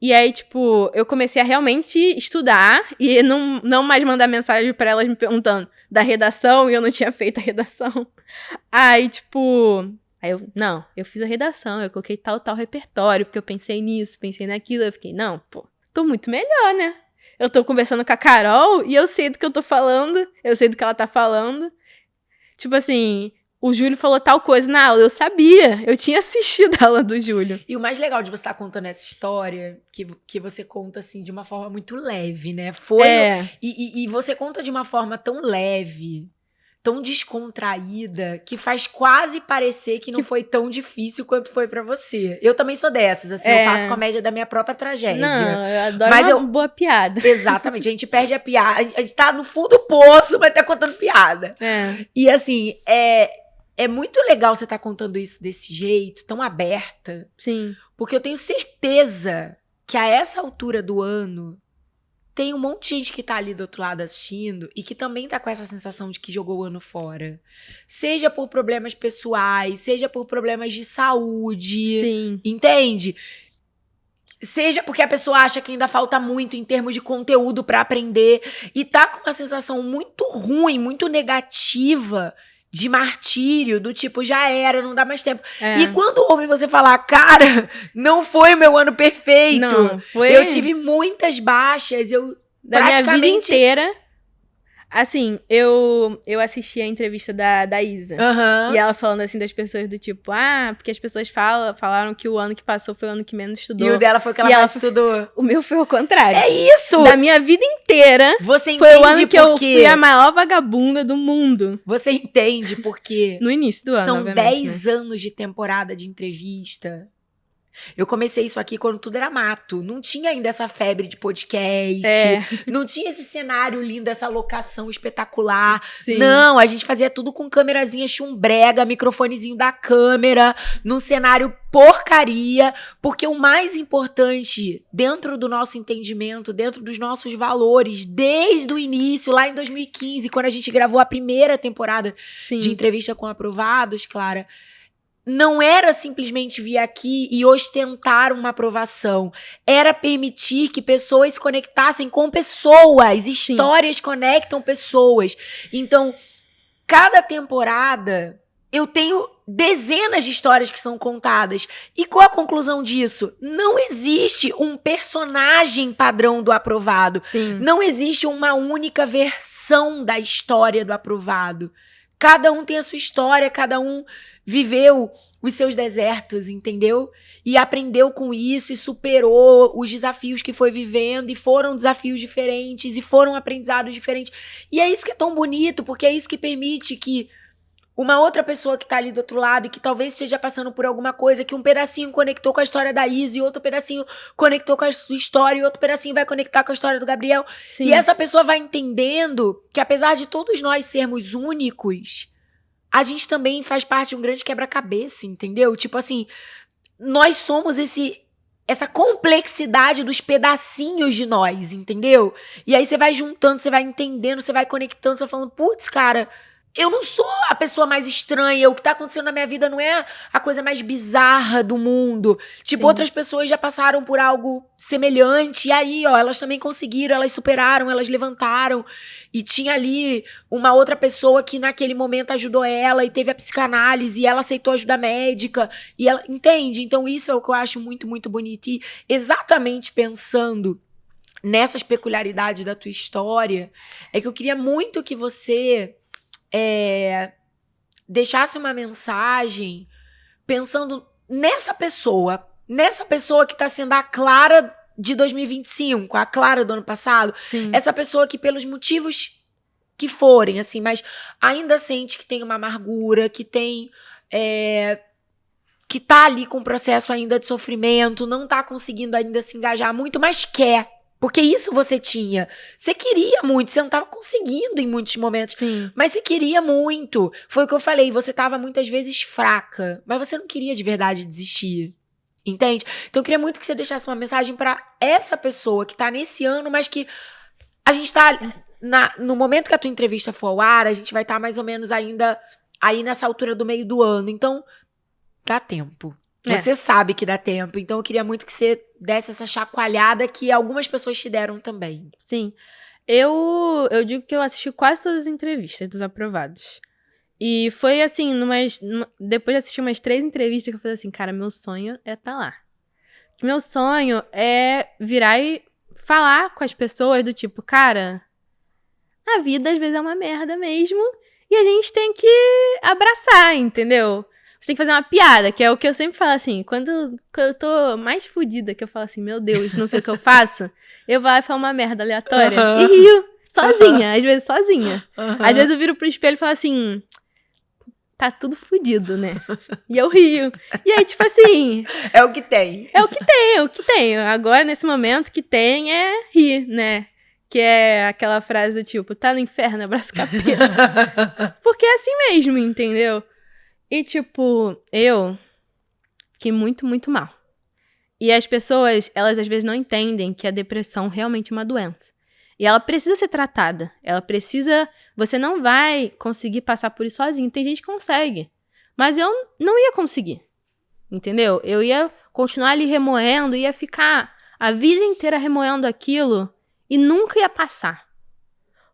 E aí, tipo, eu comecei a realmente estudar e não mais mandar mensagem pra elas me perguntando da redação e eu não tinha feito a redação. Aí, tipo... eu fiz a redação, eu coloquei tal repertório, porque eu pensei nisso, pensei naquilo. Eu fiquei, não, pô, tô muito melhor, né? Eu tô conversando com a Carol e eu sei do que eu tô falando, eu sei do que ela tá falando. Tipo assim... O Júlio falou tal coisa na aula, eu sabia. Eu tinha assistido a aula do Júlio. E o mais legal de você estar contando essa história, que você conta, assim, de uma forma muito leve, né? E você conta de uma forma tão leve, tão descontraída, que faz quase parecer que não foi tão difícil quanto foi pra você. Eu também sou dessas, assim, eu faço comédia da minha própria tragédia. Não, eu adoro uma boa piada. Exatamente, a gente perde a piada, a gente tá no fundo do poço, mas tá contando piada. E assim, é muito legal você estar contando isso desse jeito, tão aberta. Sim. Porque eu tenho certeza que a essa altura do ano tem um monte de gente que tá ali do outro lado assistindo e que também tá com essa sensação de que jogou o ano fora. Seja por problemas pessoais, seja por problemas de saúde. Sim. Entende? Seja porque a pessoa acha que ainda falta muito em termos de conteúdo pra aprender e tá com uma sensação muito ruim, muito negativa de martírio, do tipo, já era, não dá mais tempo. E quando ouve você falar, cara, não foi o meu ano perfeito. Não, foi... Eu tive muitas baixas, Da minha vida inteira... Assim, eu assisti a entrevista da Isa. Uhum. E ela falando assim das pessoas do tipo, porque as pessoas falaram que o ano que passou foi o ano que menos estudou. E o dela foi o que ela mais estudou. O meu foi o contrário. É isso! Da minha vida inteira, você foi o ano que eu fui a maior vagabunda do mundo. Você entende porque... No início do ano, são obviamente, 10 anos de temporada de entrevista. Eu comecei isso aqui quando tudo era mato. Não tinha ainda essa febre de podcast. Não tinha esse cenário lindo, essa locação espetacular. Sim. Não, a gente fazia tudo com câmerazinha chumbrega, microfonezinho da câmera, num cenário porcaria. Porque o mais importante, dentro do nosso entendimento, dentro dos nossos valores, desde o início, lá em 2015, quando a gente gravou a primeira temporada de Entrevista com Aprovados, Clara... não era simplesmente vir aqui e ostentar uma aprovação. Era permitir que pessoas se conectassem com pessoas. Histórias conectam pessoas. Então, cada temporada, eu tenho dezenas de histórias que são contadas. E qual a conclusão disso? Não existe um personagem padrão do aprovado. Sim. Não existe uma única versão da história do aprovado. Cada um tem a sua história, cada um viveu os seus desertos, entendeu? E aprendeu com isso e superou os desafios que foi vivendo, e foram desafios diferentes, e foram aprendizados diferentes. E é isso que é tão bonito, porque é isso que permite que uma outra pessoa que tá ali do outro lado e que talvez esteja passando por alguma coisa, que um pedacinho conectou com a história da Isa, e outro pedacinho conectou com a sua história, e outro pedacinho vai conectar com a história do Gabriel. Sim. E essa pessoa vai entendendo que, apesar de todos nós sermos únicos, a gente também faz parte de um grande quebra-cabeça, entendeu? Tipo assim, nós somos essa complexidade dos pedacinhos de nós, entendeu? E aí você vai juntando, você vai entendendo, você vai conectando, você vai falando, putz, cara... eu não sou a pessoa mais estranha, o que tá acontecendo na minha vida não é a coisa mais bizarra do mundo. Tipo, outras pessoas já passaram por algo semelhante, e aí, ó, elas também conseguiram, elas superaram, elas levantaram, e tinha ali uma outra pessoa que naquele momento ajudou ela, e teve a psicanálise, e ela aceitou ajuda médica, e ela, entende? Então isso é o que eu acho muito, muito bonito, e exatamente pensando nessas peculiaridades da tua história, é que eu queria muito que você... deixasse uma mensagem pensando nessa pessoa que tá sendo a Clara de 2025, a Clara do ano passado. Sim. Essa pessoa que, pelos motivos que forem, assim, mas ainda sente que tem uma amargura, que tem... que tá ali com um processo ainda de sofrimento, não tá conseguindo ainda se engajar muito, mas quer. Porque isso você tinha. Você queria muito, você não estava conseguindo em muitos momentos. Sim. Mas você queria muito. Foi o que eu falei, você estava muitas vezes fraca, mas você não queria de verdade desistir. Entende? Então eu queria muito que você deixasse uma mensagem para essa pessoa que tá nesse ano, mas que a gente tá... no momento que a tua entrevista for ao ar, a gente vai estar mais ou menos ainda aí nessa altura do meio do ano. Então, dá tempo. Você sabe que dá tempo, então eu queria muito que você desse essa chacoalhada que algumas pessoas te deram também. Sim. Eu digo que eu assisti quase todas as entrevistas dos aprovados. E foi assim, depois de assistir umas 3 entrevistas que eu falei assim, cara, meu sonho é estar lá. Meu sonho é virar e falar com as pessoas do tipo, cara, a vida às vezes é uma merda mesmo e a gente tem que abraçar, entendeu? Você tem que fazer uma piada, que é o que eu sempre falo assim, quando eu tô mais fodida, que eu falo assim, meu Deus, não sei o que eu faço, eu vou lá e falo uma merda aleatória e rio, sozinha, às vezes sozinha. Às vezes eu viro pro espelho e falo assim, tá tudo fodido, né? E eu rio. E aí, tipo assim... é o que tem. É o que tem, é o que tem. Agora, nesse momento, o que tem é rir, né? Que é aquela frase do tipo, tá no inferno, abraço capeta. Porque é assim mesmo, entendeu? E, tipo, eu fiquei muito, muito mal. E as pessoas, elas às vezes não entendem que a depressão realmente é uma doença. E ela precisa ser tratada. Ela precisa... Você não vai conseguir passar por isso sozinho. Tem gente que consegue. Mas eu não ia conseguir. entendeu? Eu ia continuar ali remoendo, ia ficar a vida inteira remoendo aquilo e nunca ia passar.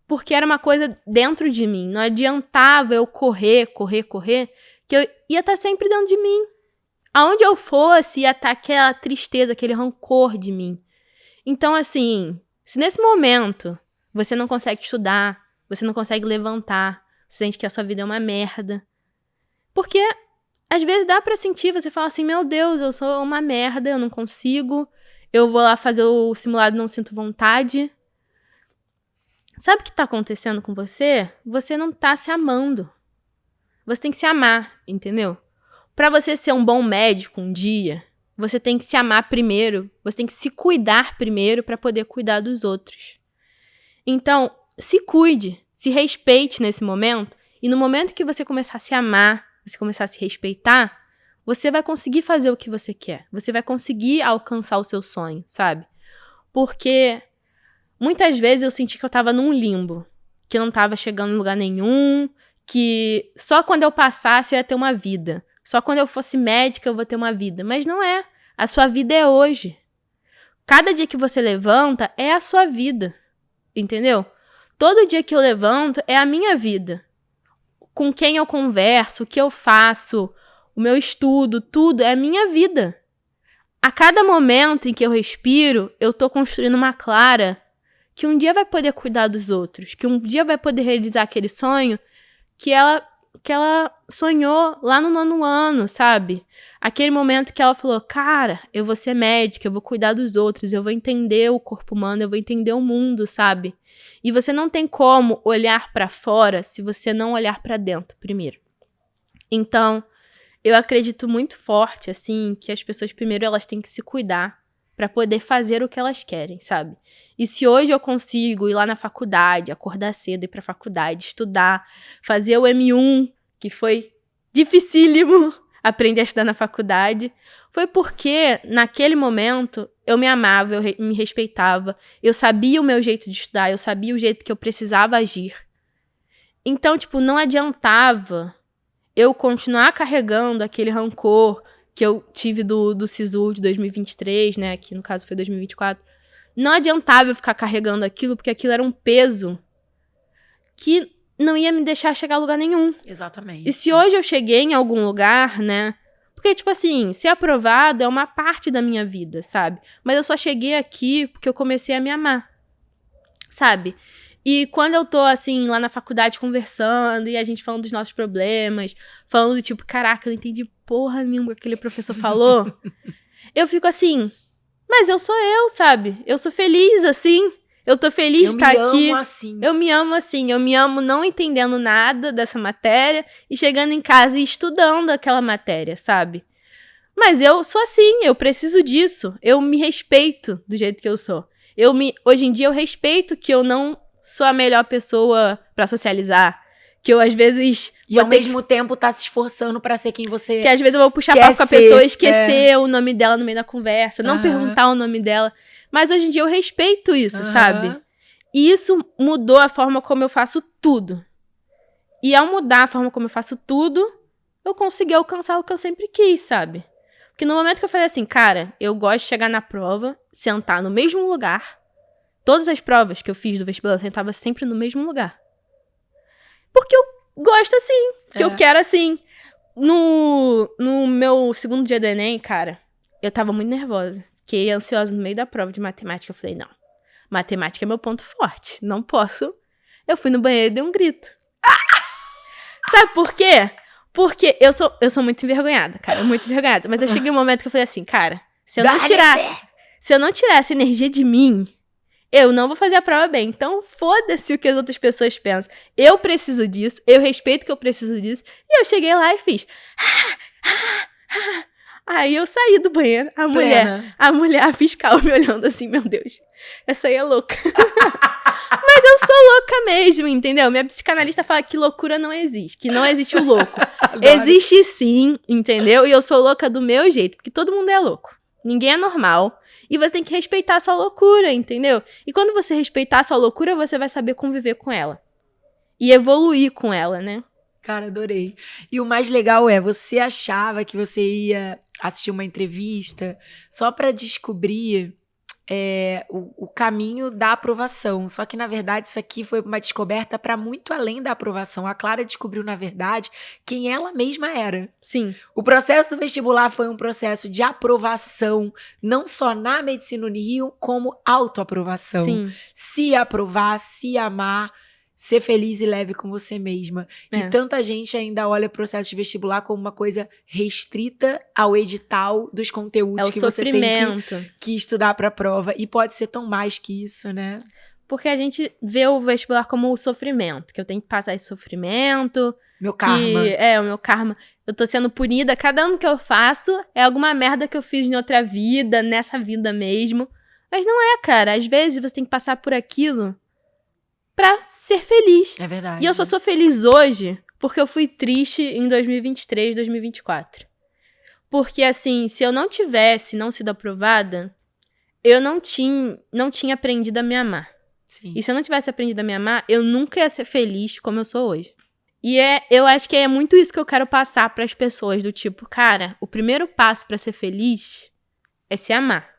Porque era uma coisa dentro de mim. Não adiantava eu correr, que eu ia estar sempre dentro de mim. Aonde eu fosse, ia estar aquela tristeza, aquele rancor de mim. Então, assim, se nesse momento você não consegue estudar, você não consegue levantar, você sente que a sua vida é uma merda. Porque às vezes dá pra sentir, você fala assim, meu Deus, eu sou uma merda, eu não consigo, eu vou lá fazer o simulado e não sinto vontade. Sabe o que tá acontecendo com você? Você não tá se amando. Você tem que se amar, entendeu? Pra você ser um bom médico um dia, você tem que se amar primeiro, você tem que se cuidar primeiro pra poder cuidar dos outros. Então, se cuide, se respeite nesse momento, e no momento que você começar a se amar, você começar a se respeitar, você vai conseguir fazer o que você quer. Você vai conseguir alcançar o seu sonho, sabe? Porque muitas vezes eu senti que eu tava num limbo, que eu não tava chegando em lugar nenhum, que só quando eu passasse eu ia ter uma vida. Só quando eu fosse médica eu vou ter uma vida. Mas não é. A sua vida é hoje. Cada dia que você levanta é a sua vida. Entendeu? Todo dia que eu levanto é a minha vida. Com quem eu converso, o que eu faço, o meu estudo, tudo é a minha vida. A cada momento em que eu respiro, eu tô construindo uma Clara que um dia vai poder cuidar dos outros, que um dia vai poder realizar aquele sonho que ela sonhou lá no 9º ano, sabe? Aquele momento que ela falou, cara, eu vou ser médica, eu vou cuidar dos outros, eu vou entender o corpo humano, eu vou entender o mundo, sabe? E você não tem como olhar pra fora se você não olhar pra dentro primeiro. Então, eu acredito muito forte, assim, que as pessoas primeiro elas têm que se cuidar pra poder fazer o que elas querem, sabe? E se hoje eu consigo ir lá na faculdade, acordar cedo, ir pra faculdade, estudar, fazer o M1, que foi dificílimo aprender a estudar na faculdade, foi porque naquele momento eu me amava, eu me respeitava, eu sabia o meu jeito de estudar, eu sabia o jeito que eu precisava agir. Então, tipo, não adiantava eu continuar carregando aquele rancor que eu tive do SISU de 2023, né, que no caso foi 2024, não adiantava eu ficar carregando aquilo, porque aquilo era um peso que não ia me deixar chegar a lugar nenhum. Exatamente. E se hoje eu cheguei em algum lugar, né, porque, tipo assim, ser aprovado é uma parte da minha vida, sabe? Mas eu só cheguei aqui porque eu comecei a me amar, sabe? E quando eu tô, assim, lá na faculdade conversando, e a gente falando dos nossos problemas, falando, tipo, caraca, eu não entendi porra nenhuma que aquele professor falou, eu fico assim, mas eu sou eu, sabe? Eu sou feliz, assim, eu tô feliz de estar aqui. Eu me amo assim. Eu me amo assim, eu me amo não entendendo nada dessa matéria e chegando em casa e estudando aquela matéria, sabe? Mas eu sou assim, eu preciso disso, eu me respeito do jeito que eu sou. Hoje em dia eu respeito que eu não sou a melhor pessoa pra socializar. Que eu, às vezes... E ao mesmo tempo tá se esforçando pra ser quem você que às vezes eu vou puxar papo com a pessoa e esquecer o nome dela no meio da conversa. Não perguntar o nome dela. Mas hoje em dia eu respeito isso, sabe? E isso mudou a forma como eu faço tudo. E ao mudar a forma como eu faço tudo, eu consegui alcançar o que eu sempre quis, sabe? Porque no momento que eu falei assim, cara, eu gosto de chegar na prova, sentar no mesmo lugar. Todas as provas que eu fiz do vestibular, eu sentava sempre no mesmo lugar. Porque eu gosto assim, porque eu quero assim. No meu segundo dia do Enem, cara, eu tava muito nervosa. Fiquei ansiosa no meio da prova de matemática. Eu falei, não, matemática é meu ponto forte, não posso. Eu fui no banheiro e dei um grito. Sabe por quê? Porque eu sou muito envergonhada, cara, muito envergonhada. Mas eu cheguei um momento que eu falei assim, cara, se eu não tirar essa energia de mim, eu não vou fazer a prova bem. Então, foda-se o que as outras pessoas pensam. Eu preciso disso, eu respeito que eu preciso disso. E eu cheguei lá e fiz... Aí eu saí do banheiro, a mulher, a fiscal me olhando assim, meu Deus, essa aí é louca. Mas eu sou louca mesmo, entendeu? Minha psicanalista fala que loucura não existe, que não existe o louco. Existe sim, entendeu? E eu sou louca do meu jeito, porque todo mundo é louco. Ninguém é normal. E você tem que respeitar a sua loucura, entendeu? E quando você respeitar a sua loucura, você vai saber conviver com ela. E evoluir com ela, né? Cara, adorei. E o mais legal é, você achava que você ia assistir uma entrevista só pra descobrir o caminho da aprovação. Só que, na verdade, isso aqui foi uma descoberta para muito além da aprovação. A Clara descobriu, na verdade, quem ela mesma era. Sim. O processo do vestibular foi um processo de aprovação, não só na Medicina Unirio, como autoaprovação. Sim. Se aprovar, se amar, ser feliz e leve com você mesma. E tanta gente ainda olha o processo de vestibular como uma coisa restrita ao edital dos conteúdos que você tem que estudar para a prova. E pode ser tão mais que isso, né? Porque a gente vê o vestibular como o sofrimento, que eu tenho que passar esse sofrimento. Meu karma. O meu karma. Eu tô sendo punida. Cada ano que eu faço é alguma merda que eu fiz em outra vida, nessa vida mesmo. Mas não é, cara. Às vezes você tem que passar por aquilo pra ser feliz. É verdade. E eu só sou feliz hoje porque eu fui triste em 2023, 2024. Porque, assim, se eu não tivesse não sido aprovada, eu não tinha aprendido a me amar. Sim. E se eu não tivesse aprendido a me amar, eu nunca ia ser feliz como eu sou hoje. E eu acho que é muito isso que eu quero passar pras pessoas, do tipo, cara, o primeiro passo pra ser feliz é se amar.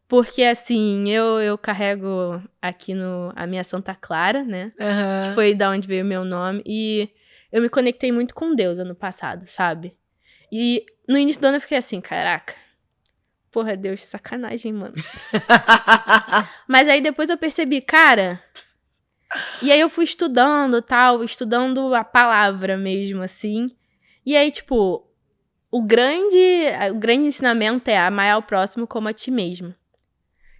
Porque, assim, eu carrego aqui a minha Santa Clara, né? Uhum. Que foi da onde veio o meu nome. E eu me conectei muito com Deus ano passado, sabe? E no início do ano eu fiquei assim, caraca. Porra, Deus, sacanagem, mano. Mas aí depois eu percebi, cara... E aí eu fui estudando a palavra mesmo, assim. E aí, tipo, o grande ensinamento é amar ao próximo como a ti mesmo.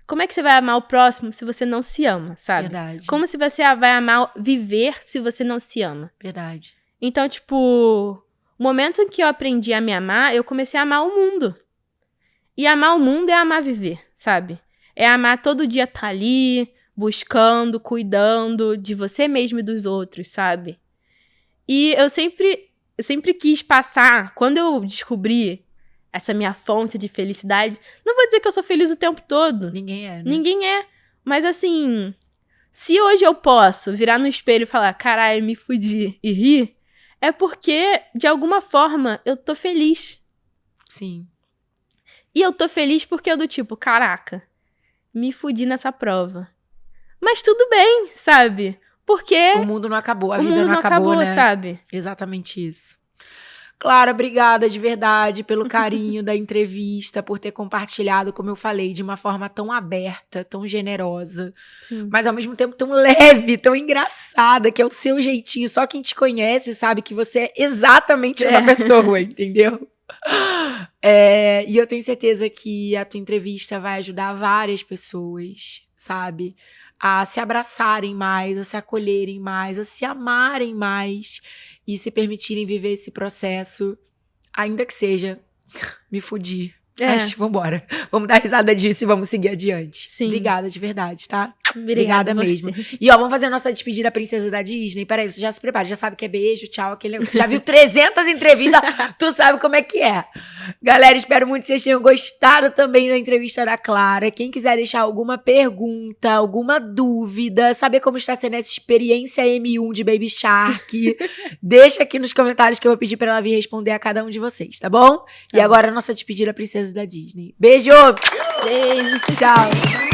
Como é que você vai amar o próximo se você não se ama, sabe? Verdade. Como se você vai amar viver se você não se ama? Verdade. Então, tipo, o momento em que eu aprendi a me amar, eu comecei a amar o mundo. E amar o mundo é amar viver, sabe? É amar todo dia estar ali, buscando, cuidando de você mesmo e dos outros, sabe? E eu sempre quis passar, quando eu descobri essa minha fonte de felicidade, não vou dizer que eu sou feliz o tempo todo. Ninguém é, né? Ninguém é. Mas assim, se hoje eu posso virar no espelho e falar, caralho, me fudi e rir, é porque, de alguma forma, eu tô feliz. Sim. E eu tô feliz porque eu do tipo, caraca, me fudi nessa prova. Mas tudo bem, sabe? Porque... O mundo não acabou, a vida não acabou, né? Sabe? Exatamente isso. Clara, obrigada de verdade pelo carinho da entrevista, por ter compartilhado, como eu falei, de uma forma tão aberta, tão generosa, Sim. Mas ao mesmo tempo tão leve, tão engraçada, que é o seu jeitinho. Só quem te conhece sabe que você é exatamente essa pessoa, entendeu? E eu tenho certeza que a tua entrevista vai ajudar várias pessoas, sabe? A se abraçarem mais, a se acolherem mais, a se amarem mais e se permitirem viver esse processo, ainda que seja me fudi. Mas vambora. Vamos dar risada disso e vamos seguir adiante. Sim. Obrigada de verdade, tá? Obrigada mesmo. E ó, vamos fazer a nossa despedida princesa da Disney. Peraí, você já se prepara, já sabe que é beijo, tchau, aquele negócio. Já viu 300 entrevistas, tu sabe como é que é. Galera, espero muito que vocês tenham gostado também da entrevista da Clara. Quem quiser deixar alguma pergunta, alguma dúvida, saber como está sendo essa experiência M1 de Baby Shark, deixa aqui nos comentários que eu vou pedir pra ela vir responder a cada um de vocês, tá bom? E agora a nossa despedida princesa da Disney. Beijo! Beijo! Tchau!